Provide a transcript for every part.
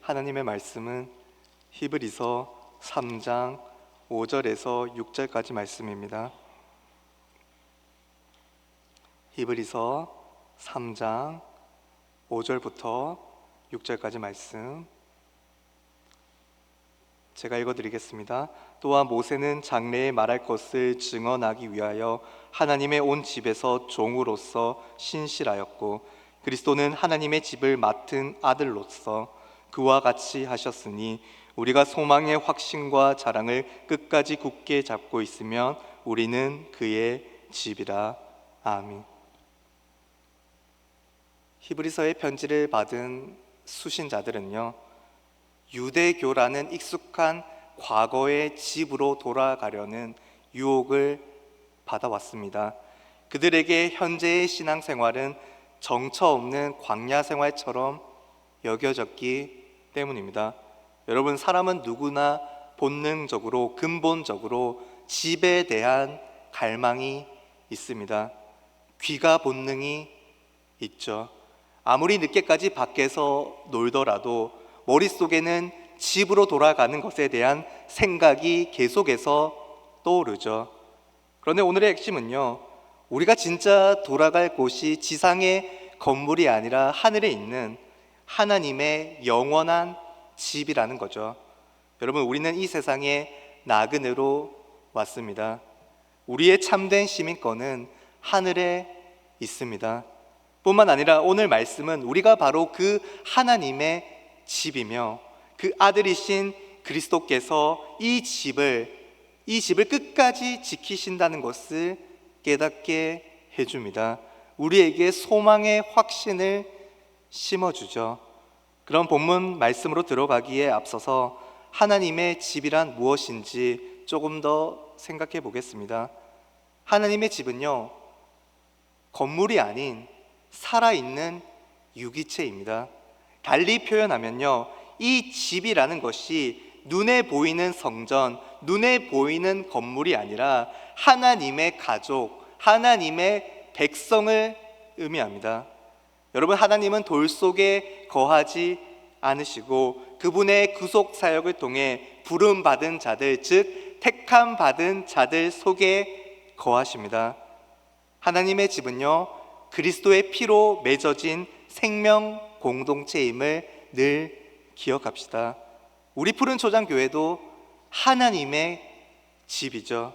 하나님의 말씀은 히브리서 3장 5절에서 6절까지 말씀입니다. 히브리서 3장 5절부터 6절까지 말씀 제가 읽어드리겠습니다. 또한 모세는 장래에 말할 것을 증언하기 위하여 하나님의 온 집에서 종으로서 신실하였고, 그리스도는 하나님의 집을 맡은 아들로서 그와 같이 하셨으니, 우리가 소망의 확신과 자랑을 끝까지 굳게 잡고 있으면 우리는 그의 집이라. 아멘. 히브리서의 편지를 받은 수신자들은요, 유대교라는 익숙한 과거의 집으로 돌아가려는 유혹을 받아왔습니다. 그들에게 현재의 신앙생활은 정처 없는 광야 생활처럼 여겨졌기 때문입니다. 여러분, 사람은 누구나 본능적으로, 근본적으로 집에 대한 갈망이 있습니다. 귀가 본능이 있죠. 아무리 늦게까지 밖에서 놀더라도 머릿속에는 집으로 돌아가는 것에 대한 생각이 계속해서 떠오르죠. 그런데 오늘의 핵심은요, 우리가 진짜 돌아갈 곳이 지상의 건물이 아니라 하늘에 있는 하나님의 영원한 집이라는 거죠. 여러분, 우리는 이 세상에 나그네로 왔습니다. 우리의 참된 시민권은 하늘에 있습니다. 뿐만 아니라 오늘 말씀은 우리가 바로 그 하나님의 집이며 그 아들이신 그리스도께서 이 집을 끝까지 지키신다는 것을 깨닫게 해줍니다. 우리에게 소망의 확신을 심어주죠. 그럼 본문 말씀으로 들어가기에 앞서서 하나님의 집이란 무엇인지 조금 더 생각해 보겠습니다. 하나님의 집은요, 건물이 아닌 살아있는 유기체입니다. 달리 표현하면요, 이 집이라는 것이 눈에 보이는 성전, 눈에 보이는 건물이 아니라 하나님의 가족, 하나님의 백성을 의미합니다. 여러분, 하나님은 돌 속에 거하지 않으시고 그분의 구속 사역을 통해 부름받은 자들, 즉 택함 받은 자들 속에 거하십니다. 하나님의 집은요, 그리스도의 피로 맺어진 생명 공동체임을 늘 기억합시다. 우리 푸른 초장 교회도 하나님의 집이죠.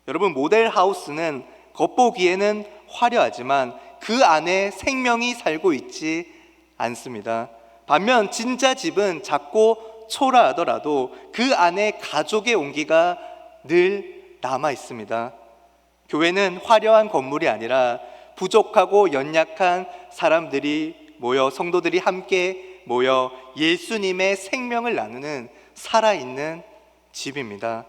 여러분, 모델 하우스는 겉보기에는 화려하지만 그 안에 생명이 살고 있지 않습니다. 반면 진짜 집은 작고 초라하더라도 그 안에 가족의 온기가 늘 남아 있습니다. 교회는 화려한 건물이 아니라 부족하고 연약한 사람들이 모여, 성도들이 함께 모여 예수님의 생명을 나누는 살아있는 집입니다.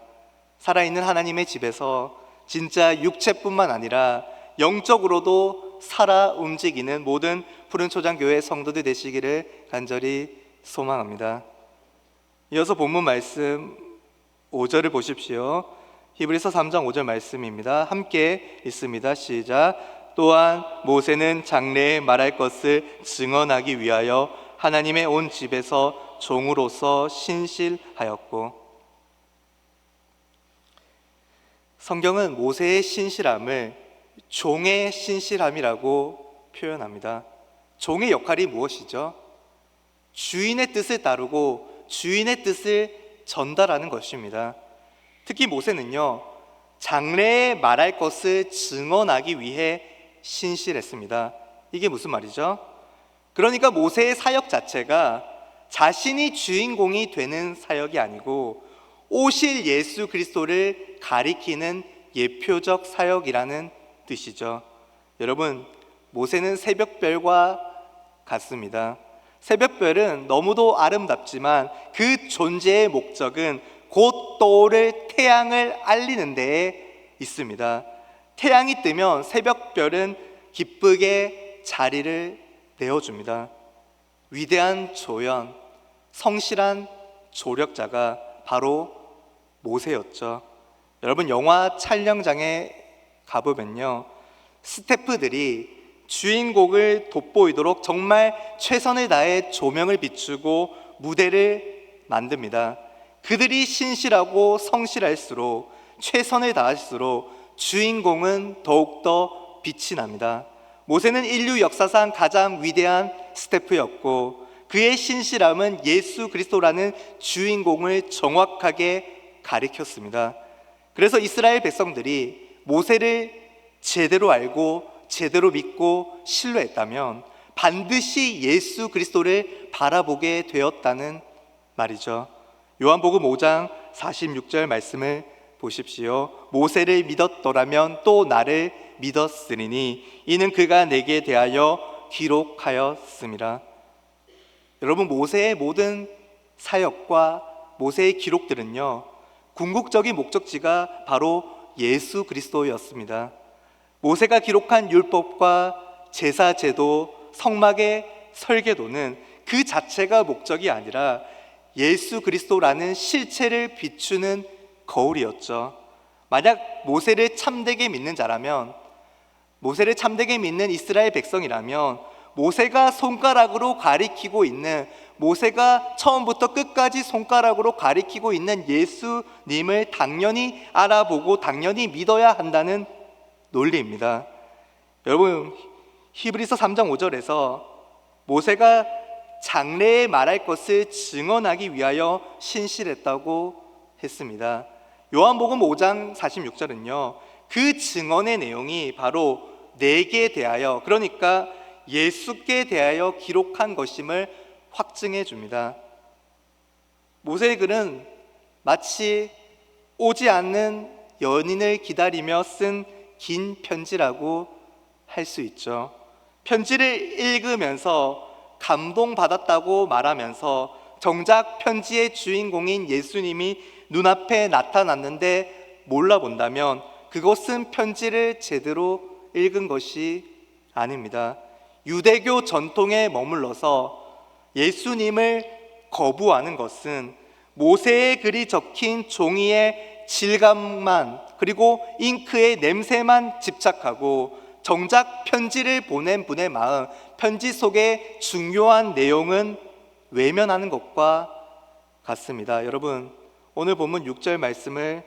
살아있는 하나님의 집에서 진짜 육체뿐만 아니라 영적으로도 살아 움직이는 모든 푸른 초장교회 성도들 되시기를 간절히 소망합니다. 이어서 본문 말씀 5절을 보십시오. 히브리서 3장 5절 말씀입니다. 함께 읽습니다. 시작. 또한 모세는 장래에 말할 것을 증언하기 위하여 하나님의 온 집에서 종으로서 신실하였고. 성경은 모세의 신실함을 종의 신실함이라고 표현합니다. 종의 역할이 무엇이죠? 주인의 뜻을 따르고 주인의 뜻을 전달하는 것입니다. 특히 모세는요, 장래에 말할 것을 증언하기 위해 신실했습니다. 이게 무슨 말이죠? 그러니까 모세의 사역 자체가 자신이 주인공이 되는 사역이 아니고 오실 예수 그리스도를 가리키는 예표적 사역이라는 뜻이죠. 여러분, 모세는 새벽별과 같습니다. 새벽별은 너무도 아름답지만 그 존재의 목적은 곧 떠오를 태양을 알리는 데에 있습니다. 태양이 뜨면 새벽별은 기쁘게 자리를 내어줍니다. 위대한 조연, 성실한 조력자가 바로 모세였죠. 여러분, 영화 촬영장에 가보면요, 스태프들이 주인공을 돋보이도록 정말 최선을 다해 조명을 비추고 무대를 만듭니다. 그들이 신실하고 성실할수록, 최선을 다할수록 주인공은 더욱더 빛이 납니다. 모세는 인류 역사상 가장 위대한 스태프였고, 그의 신실함은 예수 그리스도라는 주인공을 정확하게 가리켰습니다. 그래서 이스라엘 백성들이 모세를 제대로 알고 제대로 믿고 신뢰했다면 반드시 예수 그리스도를 바라보게 되었다는 말이죠. 요한복음 5장 46절 말씀을 보십시오. 모세를 믿었더라면 또 나를 믿었으리니 이는 그가 내게 대하여 기록하였습니다. 여러분, 모세의 모든 사역과 모세의 기록들은요, 궁극적인 목적지가 바로 예수 그리스도였습니다. 모세가 기록한 율법과 제사 제도, 성막의 설계도는 그 자체가 목적이 아니라 예수 그리스도라는 실체를 비추는 거울이었죠. 만약 모세를 참되게 믿는 자라면, 모세를 참되게 믿는 이스라엘 백성이라면 모세가 손가락으로 가리키고 있는, 모세가 처음부터 끝까지 손가락으로 가리키고 있는 예수님을 당연히 알아보고 당연히 믿어야 한다는 논리입니다. 여러분, 히브리서 3장 5절에서 모세가 장래에 말할 것을 증언하기 위하여 신실했다고 했습니다. 요한복음 5장 46절은요, 그 증언의 내용이 바로 내게 대하여, 그러니까 예수께 대하여 기록한 것임을 확증해 줍니다. 모세의 글은 마치 오지 않는 연인을 기다리며 쓴 긴 편지라고 할 수 있죠. 편지를 읽으면서 감동받았다고 말하면서 정작 편지의 주인공인 예수님이 눈앞에 나타났는데 몰라본다면 그것은 편지를 제대로 읽은 것이 아닙니다. 유대교 전통에 머물러서 예수님을 거부하는 것은 모세의 글이 적힌 종이의 질감만, 그리고 잉크의 냄새만 집착하고 정작 편지를 보낸 분의 마음, 편지 속의 중요한 내용은 외면하는 것과 같습니다. 여러분, 오늘 본문 6절 말씀을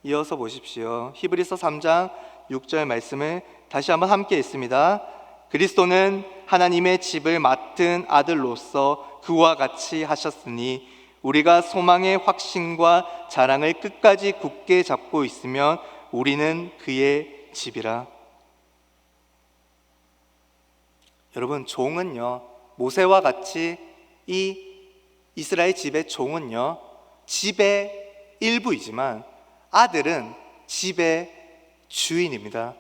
이어서 보십시오. 히브리서 3장 6절 말씀을 다시 한번 함께 읽습니다. 그리스도는 하나님의 집을 맡은 아들로서 그와 같이 하셨으니 우리가 소망의 확신과 자랑을 끝까지 굳게 잡고 있으면 우리는 그의 집이라. 여러분, 종은요, 모세와 같이 이 이스라엘 집의 종은요, 집의 일부이지만 아들은 집의 주인입니다.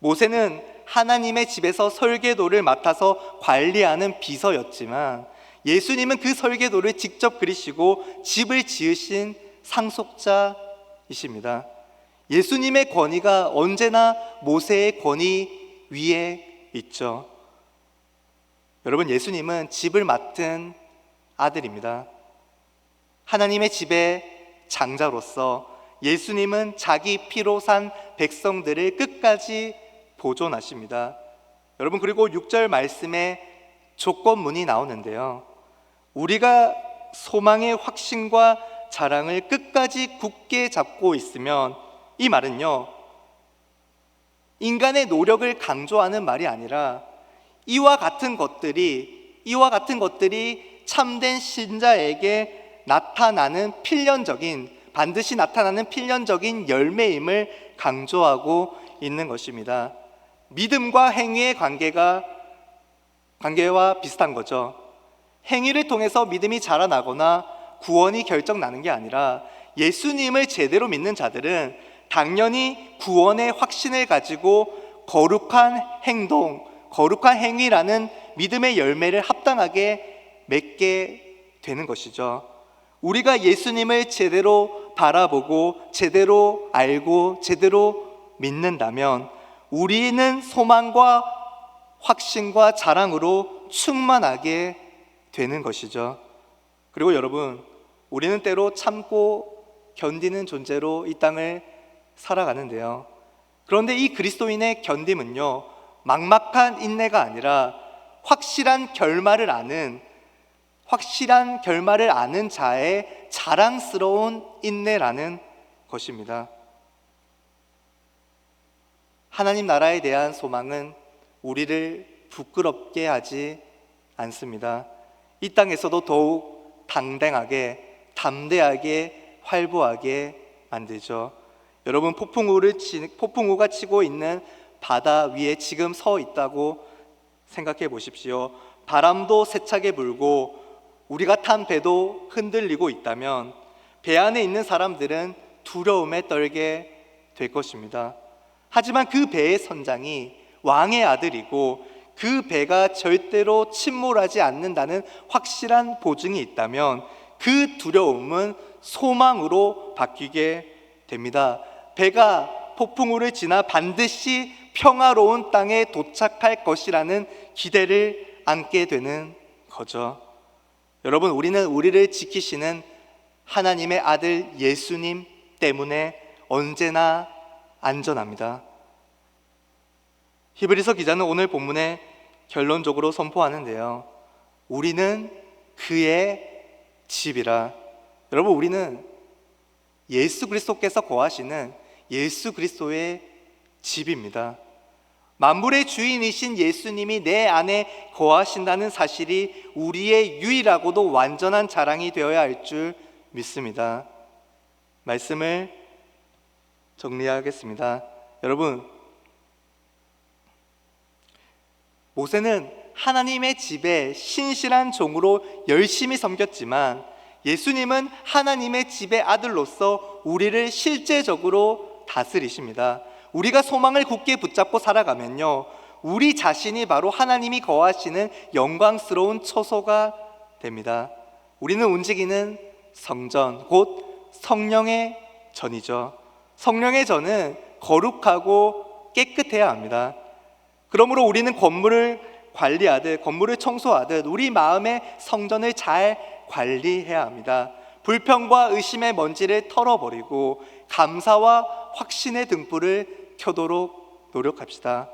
모세는 하나님의 집에서 설계도를 맡아서 관리하는 비서였지만 예수님은 그 설계도를 직접 그리시고 집을 지으신 상속자이십니다. 예수님의 권위가 언제나 모세의 권위 위에 있죠. 여러분, 예수님은 집을 맡은 아들입니다. 하나님의 집의 장자로서 예수님은 자기 피로 산 백성들을 끝까지 보존하십니다. 여러분, 그리고 6절 말씀에 조건문이 나오는데요, 우리가 소망의 확신과 자랑을 끝까지 굳게 잡고 있으면, 이 말은요, 인간의 노력을 강조하는 말이 아니라 이와 같은 것들이 참된 신자에게 나타나는 반드시 나타나는 필연적인 열매임을 강조하고 있는 것입니다. 믿음과 행위의 관계와 비슷한 거죠. 행위를 통해서 믿음이 자라나거나 구원이 결정나는 게 아니라 예수님을 제대로 믿는 자들은 당연히 구원의 확신을 가지고 거룩한 행동, 거룩한 행위라는 믿음의 열매를 합당하게 맺게 되는 것이죠. 우리가 예수님을 제대로 바라보고 제대로 알고 제대로 믿는다면 우리는 소망과 확신과 자랑으로 충만하게 되는 것이죠. 그리고 여러분, 우리는 때로 참고 견디는 존재로 이 땅을 살아가는데요, 그런데 이 그리스도인의 견딤은요, 막막한 인내가 아니라 확실한 결말을 아는 자의 자랑스러운 인내라는 것입니다. 하나님 나라에 대한 소망은 우리를 부끄럽게 하지 않습니다. 이 땅에서도 더욱 당당하게, 담대하게, 활보하게 만들죠. 여러분, 폭풍우가 치고 있는 바다 위에 지금 서 있다고 생각해 보십시오. 바람도 세차게 불고 우리가 탄 배도 흔들리고 있다면 배 안에 있는 사람들은 두려움에 떨게 될 것입니다. 하지만 그 배의 선장이 왕의 아들이고 그 배가 절대로 침몰하지 않는다는 확실한 보증이 있다면 그 두려움은 소망으로 바뀌게 됩니다. 배가 폭풍우를 지나 반드시 평화로운 땅에 도착할 것이라는 기대를 안게 되는 거죠. 여러분, 우리는 우리를 지키시는 하나님의 아들 예수님 때문에 언제나 안전합니다. 히브리서 기자는 오늘 본문에 결론적으로 선포하는데요, 우리는 그의 집이라. 여러분, 우리는 예수 그리스도께서 거하시는 예수 그리스도의 집입니다. 만물의 주인이신 예수님이 내 안에 거하신다는 사실이 우리의 유일하고도 완전한 자랑이 되어야 할 줄 믿습니다. 말씀을 정리하겠습니다. 여러분, 모세는 하나님의 집에 신실한 종으로 열심히 섬겼지만 예수님은 하나님의 집의 아들로서 우리를 실제적으로 다스리십니다. 우리가 소망을 굳게 붙잡고 살아가면요, 우리 자신이 바로 하나님이 거하시는 영광스러운 처소가 됩니다. 우리는 움직이는 성전, 곧 성령의 전이죠. 성령의 전은 거룩하고 깨끗해야 합니다. 그러므로 우리는 건물을 관리하듯, 건물을 청소하듯 우리 마음의 성전을 잘 관리해야 합니다. 불평과 의심의 먼지를 털어버리고 감사와 확신의 등불을 켜도록 노력합시다.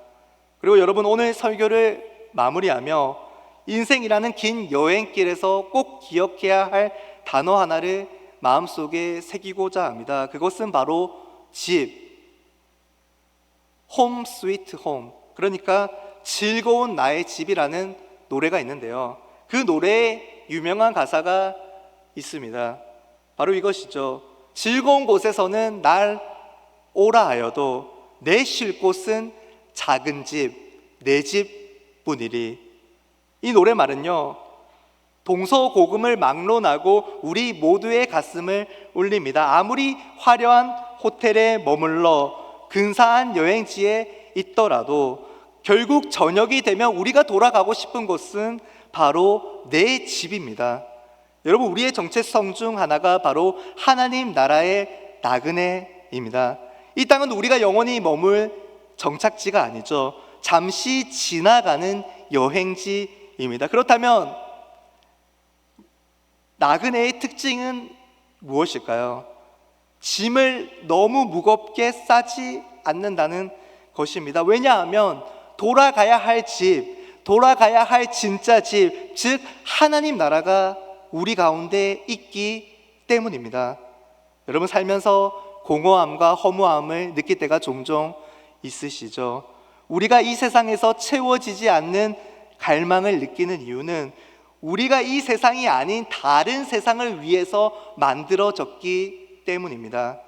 그리고 여러분, 오늘 설교를 마무리하며 인생이라는 긴 여행길에서 꼭 기억해야 할 단어 하나를 마음속에 새기고자 합니다. 그것은 바로 집, 홈 스위트 홈, 그러니까 즐거운 나의 집이라는 노래가 있는데요, 그 노래에 유명한 가사가 있습니다. 바로 이것이죠. 즐거운 곳에서는 날 오라 하여도 내 쉴 곳은 작은 집, 내 집뿐이리. 이 노래말은요, 동서고금을 막론하고 우리 모두의 가슴을 울립니다. 아무리 화려한 호텔에 머물러 근사한 여행지에 있더라도 결국 저녁이 되면 우리가 돌아가고 싶은 곳은 바로 내 집입니다. 여러분, 우리의 정체성 중 하나가 바로 하나님 나라의 나그네입니다. 이 땅은 우리가 영원히 머물 정착지가 아니죠. 잠시 지나가는 여행지입니다. 그렇다면 나그네의 특징은 무엇일까요? 짐을 너무 무겁게 싸지 않는다는 것입니다. 왜냐하면 돌아가야 할 집, 돌아가야 할 진짜 집, 즉 하나님 나라가 우리 가운데 있기 때문입니다. 여러분, 살면서 공허함과 허무함을 느낄 때가 종종 있으시죠? 우리가 이 세상에서 채워지지 않는 갈망을 느끼는 이유는 우리가 이 세상이 아닌 다른 세상을 위해서 만들어졌기 때문입니다.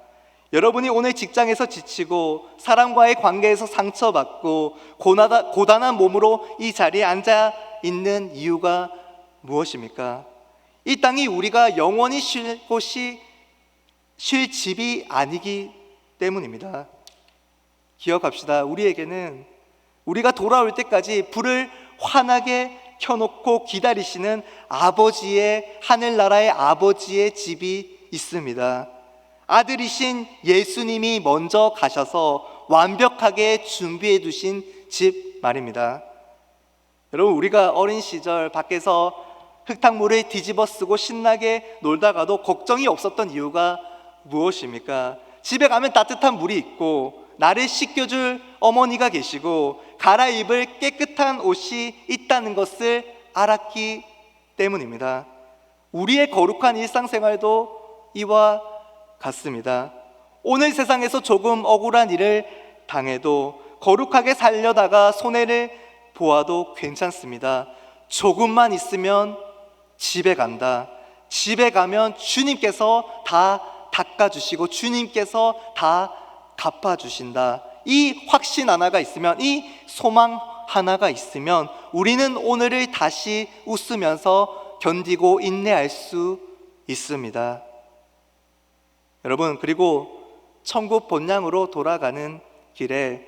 여러분이 오늘 직장에서 지치고 사람과의 관계에서 상처받고 고단한 몸으로 이 자리에 앉아 있는 이유가 무엇입니까? 이 땅이 우리가 영원히 쉴 집이 아니기 때문입니다. 기억합시다. 우리에게는 우리가 돌아올 때까지 불을 환하게 켜놓고 기다리시는 하늘나라의 아버지의 집이 있습니다. 아들이신 예수님이 먼저 가셔서 완벽하게 준비해 두신 집 말입니다. 여러분, 우리가 어린 시절 밖에서 흙탕물을 뒤집어 쓰고 신나게 놀다가도 걱정이 없었던 이유가 무엇입니까? 집에 가면 따뜻한 물이 있고 나를 씻겨줄 어머니가 계시고 갈아입을 깨끗한 옷이 있다는 것을 알았기 때문입니다. 우리의 거룩한 일상생활도 이와 같습니다. 오늘 세상에서 조금 억울한 일을 당해도 거룩하게 살려다가 손해를 보아도 괜찮습니다. 조금만 있으면 집에 간다. 집에 가면 주님께서 다 닦아주시고 주님께서 다 갚아주신다. 이 확신 하나가 있으면, 이 소망 하나가 있으면 우리는 오늘을 다시 웃으면서 견디고 인내할 수 있습니다. 여러분, 그리고 천국 본향으로 돌아가는 길에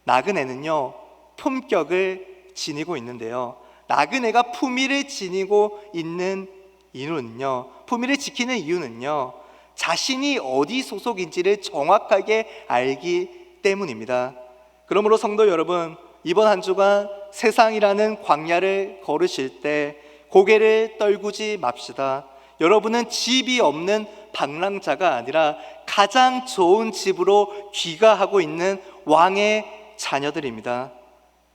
나그네는요 품격을 지니고 있는데요, 나그네가 품위를 지니고 있는 이유는요, 품위를 지키는 이유는요, 자신이 어디 소속인지를 정확하게 알기 때문입니다. 그러므로 성도 여러분, 이번 한 주간 세상이라는 광야를 걸으실 때 고개를 떨구지 맙시다. 여러분은 집이 없는 방랑자가 아니라 가장 좋은 집으로 귀가하고 있는 왕의 자녀들입니다.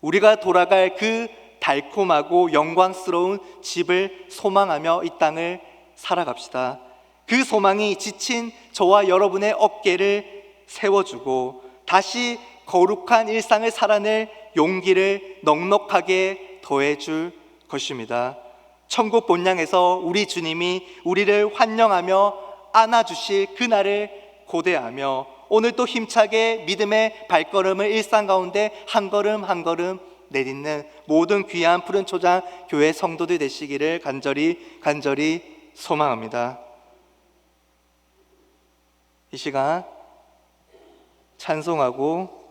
우리가 돌아갈 그 달콤하고 영광스러운 집을 소망하며 이 땅을 살아갑시다. 그 소망이 지친 저와 여러분의 어깨를 세워주고 다시 거룩한 일상을 살아낼 용기를 넉넉하게 더해줄 것입니다. 천국 본향에서 우리 주님이 우리를 환영하며 안아주실 그날을 고대하며 오늘 또 힘차게 믿음의 발걸음을 일상 가운데 한 걸음 한 걸음 내딛는 모든 귀한 푸른 초장 교회 성도들 되시기를 간절히 소망합니다. 이 시간 찬송하고